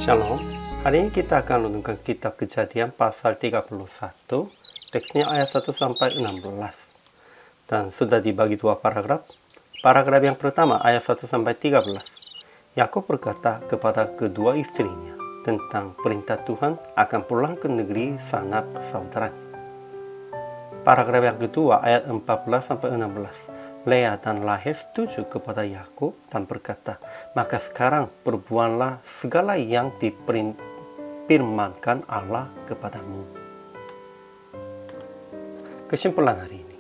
Shalom, hari ini kita akan renungkan kitab Kejadian pasal 31, teksnya ayat 1 sampai 16. Dan sudah dibagi dua paragraf. Paragraf yang pertama ayat 1 sampai 13. Yakub berkata kepada kedua istrinya tentang perintah Tuhan akan pulang ke negeri sanak saudaranya. Paragraf yang kedua ayat 14 sampai 16. Lea dan Rahel setuju kepada Yakub dan berkata, maka sekarang perbuatlah segala yang difirmankan Allah kepadamu. Kesimpulan hari ini,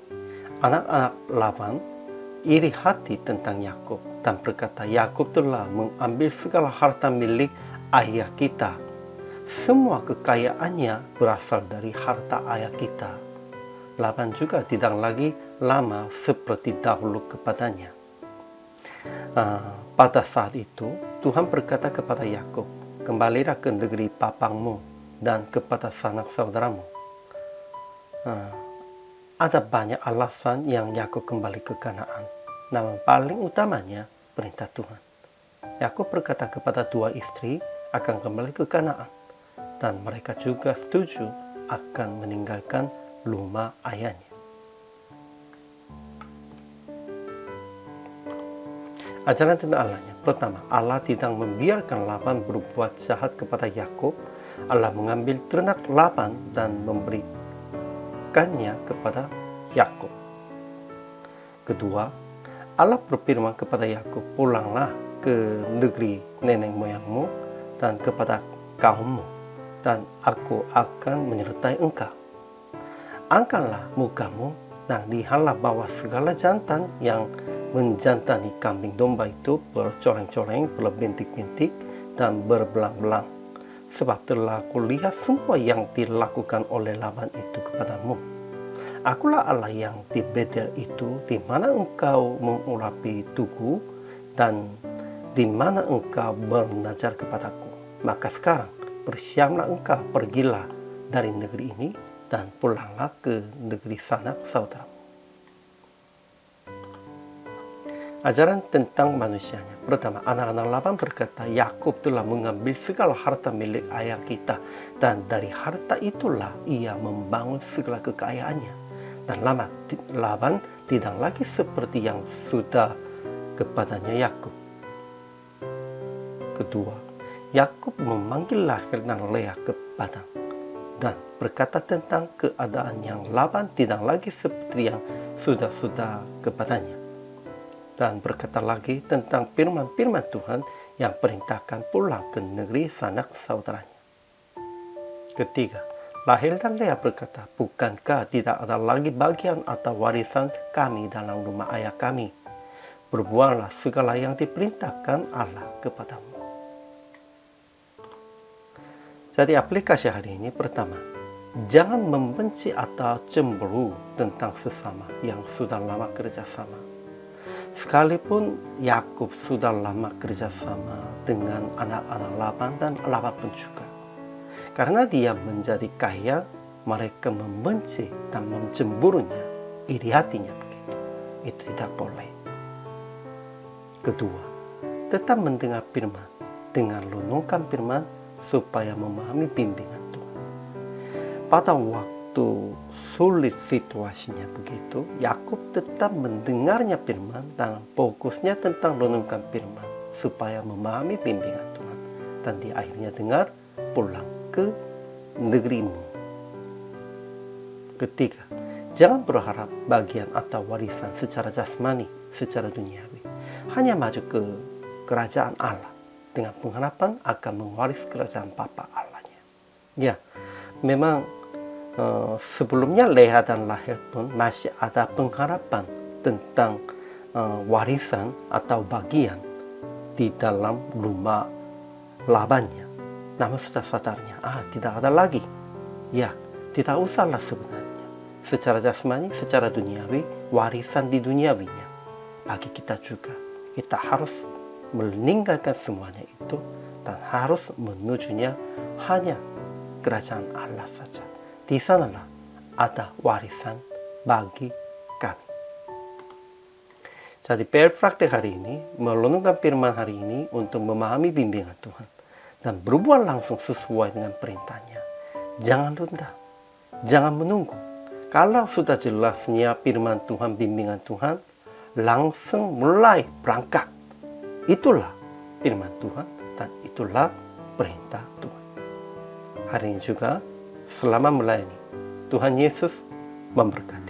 anak-anak Laban iri hati tentang Yakub dan berkata, Yakub telah mengambil segala harta milik ayah kita. Semua kekayaannya berasal dari harta ayah kita. Laban juga tidak lagi lama seperti dahulu kepadanya. Pada saat itu, Tuhan berkata kepada Yakub, kembalilah ke negeri bapangmu dan kepada sanak saudaramu. Ada banyak alasan yang Yakub kembali ke Kanaan, namun paling utamanya perintah Tuhan. Yakub berkata kepada dua istri akan kembali ke Kanaan, dan mereka juga setuju akan meninggalkan rumah ayahnya. Ajaran tentang Allahnya. Pertama, Allah tidak membiarkan Laban berbuat jahat kepada Yakub. Allah mengambil ternak Laban dan memberikannya kepada Yakub. Kedua, Allah berfirman kepada Yakub, pulanglah ke negeri nenek moyangmu dan kepada kaummu, dan aku akan menyertai engkau. Angkatlah mukamu dan lihatlah bahwa segala jantan yang menjantani kambing domba itu bercoreng-coreng, berbintik-bintik, dan berbelang-belang. Sebab telah kulihat semua yang dilakukan oleh Laban itu kepadamu. Akulah Allah yang di Betel itu, di mana engkau mengurapi tugu, dan di mana engkau bernazar kepadaku. Maka sekarang bersiaplah engkau, pergilah dari negeri ini, dan pulanglah ke negeri sanak saudaramu. Ajaran tentang manusianya. Pertama, anak-anak Laban berkata, Yakub telah mengambil segala harta milik ayah kita, dan dari harta itulah ia membangun segala kekayaannya. Dan Laban tidak lagi seperti yang sudah kepadanya Yakub. Kedua, Yakub memanggil Rahel dan Lea ke padang dan berkata tentang keadaan yang Laban tidak lagi seperti yang sudah kepadanya, dan berkata lagi tentang firman-firman Tuhan yang perintahkan pulang ke negeri sanak saudaranya. Ketiga, Rahel dan Lea berkata, bukankah tidak ada lagi bagian atau warisan kami dalam rumah ayah kami? Berbuatlah segala yang diperintahkan Allah kepadamu. Jadi aplikasi hari ini, pertama, jangan membenci atau cemburu tentang sesama yang sudah lama kerjasama. Sekalipun Yakub sudah lama kerjasama dengan anak-anak Laban, dan Laban pun juga. Karena dia menjadi kaya, mereka membenci dan mencemburunya, iri hatinya begitu. Itu tidak boleh. Kedua, tetap mendengar firman dengan renungkan firman supaya memahami bimbingan Tuhan. Pada waktu sulit situasinya begitu, Yakub tetap mendengarnya firman dan fokusnya tentang renungkan firman supaya memahami bimbingan Tuhan. Dan dia akhirnya dengar, pulang ke negerimu. Ketiga, jangan berharap bagian atau warisan secara jasmani, secara duniawi. Hanya maju ke kerajaan Allah dengan pengharapan akan mewaris kerajaan Bapa Allahnya. Ya, memang sebelumnya Lea dan Rahel pun masih ada pengharapan tentang warisan atau bagian di dalam rumah Labannya. Namun sudah sadarnya, tidak ada lagi. Ya, tidak usahlah sebenarnya. Secara jasmani, secara duniawi, warisan di duniawinya. Bagi kita juga, kita harus meninggalkan semuanya itu dan harus menujunya hanya kerajaan Allah saja. Di sanalah ada warisan bagi kami. Jadi praktek hari ini, merenungkan firman hari ini untuk memahami bimbingan Tuhan dan berbuat langsung sesuai dengan perintahnya. Jangan tunda, jangan menunggu. Kalau sudah jelasnya firman Tuhan, bimbingan Tuhan, langsung mulai berangkat. Itulah firman Tuhan dan itulah perintah Tuhan. Hari ini juga selama melayani, Tuhan Yesus memberkati.